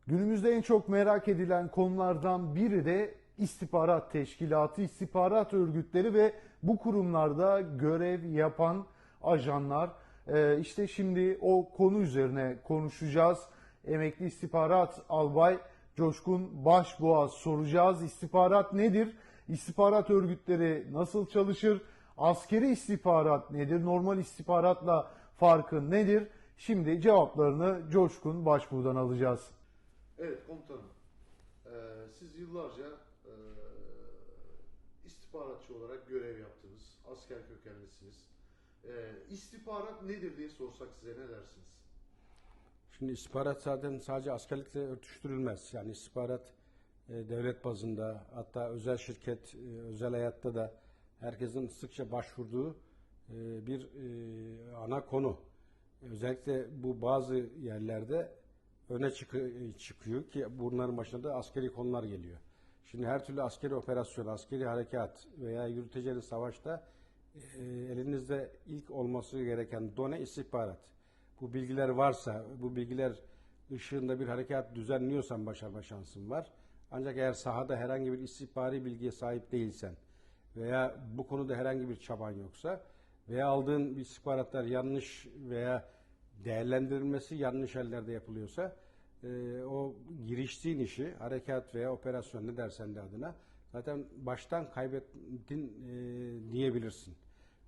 Günümüzde en çok merak edilen konulardan biri de istihbarat teşkilatı, istihbarat örgütleri ve bu kurumlarda görev yapan ajanlar. İşte şimdi o konu üzerine konuşacağız. Emekli istihbarat albay Coşkun Başboğaz soracağız. İstihbarat nedir? İstihbarat örgütleri nasıl çalışır? Askeri istihbarat nedir? Normal istihbaratla farkı nedir? Şimdi cevaplarını Coşkun Başbuğ'dan alacağız. Evet komutanım. Siz yıllarca istihbaratçı olarak görev yaptınız. Asker kökenlisiniz. İstihbarat nedir diye sorsak size ne dersiniz? Şimdi istihbarat zaten sadece askerlikle örtüştürülmez. Yani istihbarat devlet bazında, hatta özel şirket, özel hayatta da herkesin sıkça başvurduğu bir ana konu. Özellikle bu bazı yerlerde öne çıkıyor ki bunların başında da askeri konular geliyor. Şimdi her türlü askeri operasyon, askeri harekat veya yürüteceğiniz savaşta elinizde ilk olması gereken done istihbarat. Bu bilgiler varsa, bu bilgiler ışığında bir harekat düzenliyorsan başarma şansın var. Ancak eğer sahada herhangi bir istihbari bilgiye sahip değilsen veya bu konuda herhangi bir çaban yoksa veya aldığın istihbaratlar yanlış veya değerlendirilmesi yanlış ellerde yapılıyorsa o giriştiğin işi, harekat veya operasyon ne dersen de adına zaten baştan kaybettin diyebilirsin.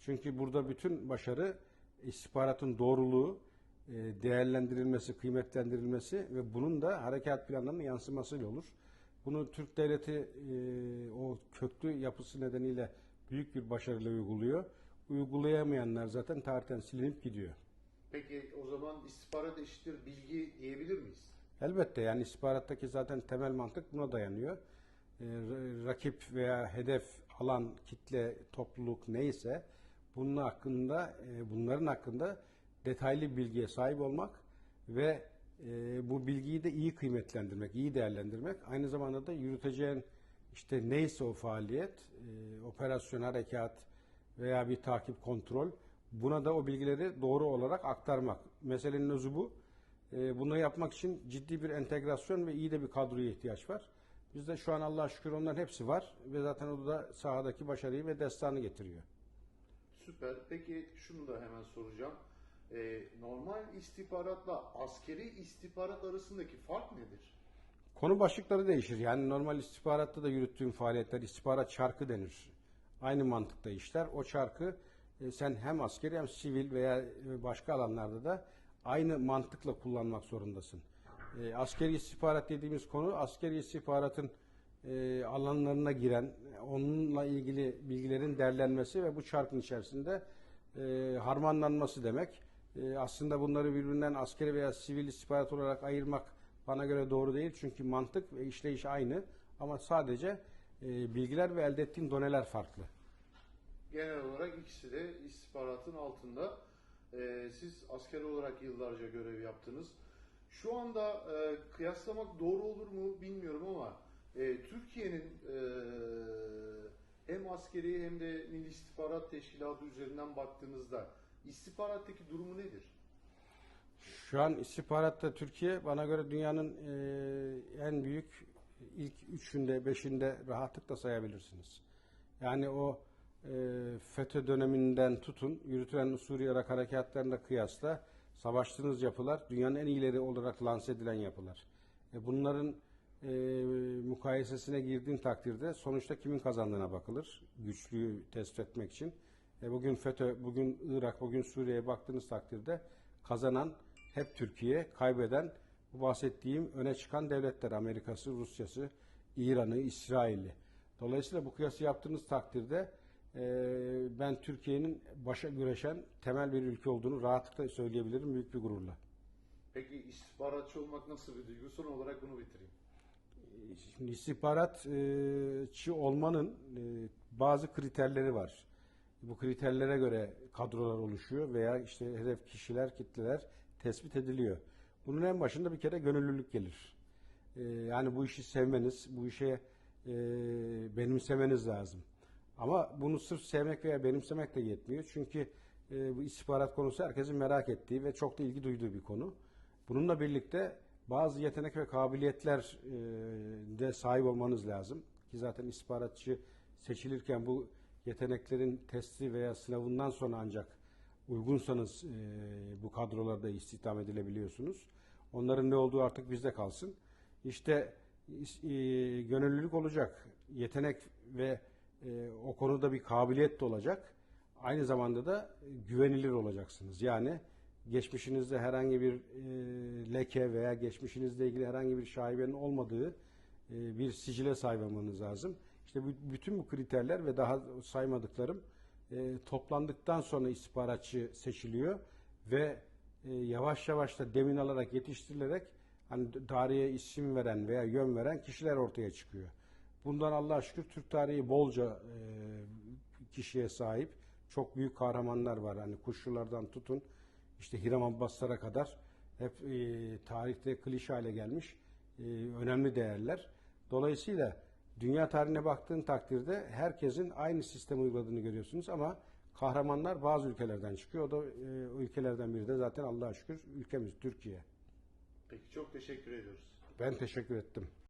Çünkü burada bütün başarı istihbaratın doğruluğu, değerlendirilmesi, kıymetlendirilmesi ve bunun da harekat planlarının yansımasıyla olur. Bunu Türk Devleti o köklü yapısı nedeniyle büyük bir başarıyla uyguluyor. Uygulayamayanlar zaten tarihten silinip gidiyor. Peki o zaman istihbarat eşittir bilgi diyebilir miyiz? Elbette, yani istihbarattaki zaten temel mantık buna dayanıyor. Rakip veya hedef alan, kitle, topluluk neyse bunların hakkında detaylı bilgiye sahip olmak ve bu bilgiyi de iyi kıymetlendirmek, iyi değerlendirmek. Aynı zamanda da yürüteceğin işte neyse o faaliyet, operasyon, harekat veya bir takip, kontrol, buna da o bilgileri doğru olarak aktarmak. Meselenin özü bu. Bunu yapmak için ciddi bir entegrasyon ve iyi de bir kadroya ihtiyaç var. Bizde şu an Allah'a şükür onların hepsi var ve zaten o da sahadaki başarıyı ve destanı getiriyor. Süper. Peki şunu da hemen soracağım. Normal istihbaratla askeri istihbarat arasındaki fark nedir? Konu başlıkları değişir. Yani normal istihbaratta da yürüttüğün faaliyetler istihbarat çarkı denir. Aynı mantıkta işler. O çarkı sen hem askeri hem sivil veya başka alanlarda da aynı mantıkla kullanmak zorundasın. Askeri istihbarat dediğimiz konu askeri istihbaratın alanlarına giren, onunla ilgili bilgilerin derlenmesi ve bu çarkın içerisinde harmanlanması demek. Aslında bunları birbirinden askeri veya sivil istihbarat olarak ayırmak bana göre doğru değil. Çünkü mantık ve işleyiş aynı ama sadece bilgiler ve elde ettiğin doneler farklı. Genel olarak ikisi de istihbaratın altında. Siz asker olarak yıllarca görev yaptınız. Şu anda kıyaslamak doğru olur mu bilmiyorum ama Türkiye'nin hem askeri hem de Milli İstihbarat Teşkilatı üzerinden baktığınızda istihbarattaki durumu nedir? Şu an istihbaratta Türkiye bana göre dünyanın en büyük ilk üçünde, beşinde rahatlıkla sayabilirsiniz. Yani o FETÖ döneminden tutun, yürütülen Suriye-Irak harekatlarına kıyasla savaştığınız yapılar dünyanın en iyileri olarak lanse edilen yapılar. Bunların mukayesesine girdiğin takdirde sonuçta kimin kazandığına bakılır, güçlüğü tespit etmek için. Bugün FETÖ, bugün Irak, bugün Suriye'ye baktığınız takdirde kazanan hep Türkiye, kaybeden bu bahsettiğim öne çıkan devletler, Amerika'sı, Rusya'sı, İran'ı, İsrail'i. Dolayısıyla bu kıyası yaptığınız takdirde ben Türkiye'nin başa güreşen temel bir ülke olduğunu rahatlıkla söyleyebilirim, büyük bir gururla. Peki istihbaratçı olmak nasıl bir duygu? Son olarak bunu bitireyim. Şimdi istihbaratçı olmanın bazı kriterleri var. Bu kriterlere göre kadrolar oluşuyor veya işte hedef kişiler, kitleler tespit ediliyor. Bunun en başında bir kere gönüllülük gelir. Yani bu işi sevmeniz, bu işe benimsemeniz lazım. Ama bunu sırf sevmek veya benimsemek de yetmiyor. Çünkü bu istihbarat konusu herkesin merak ettiği ve çok da ilgi duyduğu bir konu. Bununla birlikte bazı yetenek ve kabiliyetler de sahip olmanız lazım. Ki zaten istihbaratçı seçilirken bu yeteneklerin testi veya sınavından sonra ancak uygunsanız bu kadrolarda istihdam edilebiliyorsunuz. Onların ne olduğu artık bizde kalsın. İşte gönüllülük olacak, yetenek ve o konuda bir kabiliyet de olacak. Aynı zamanda da güvenilir olacaksınız. Yani geçmişinizde herhangi bir leke veya geçmişinizle ilgili herhangi bir şaibenin olmadığı bir sicile sahip olmanız lazım. İşte bütün bu kriterler ve daha saymadıklarım toplandıktan sonra istihbaratçı seçiliyor ve yavaş yavaş da demin alarak yetiştirilerek hani tarihe isim veren veya yön veren kişiler ortaya çıkıyor. Bundan Allah'a şükür Türk tarihi bolca kişiye sahip. Çok büyük kahramanlar var. Hani Kuşlulardan tutun işte Hiram Abbaslara kadar hep tarihte klişe hale gelmiş önemli değerler. Dolayısıyla dünya tarihine baktığın takdirde herkesin aynı sistemi uyguladığını görüyorsunuz ama kahramanlar bazı ülkelerden çıkıyor. O da ülkelerden biri de zaten Allah'a şükür ülkemiz Türkiye. Peki çok teşekkür ediyoruz. Ben teşekkür ettim.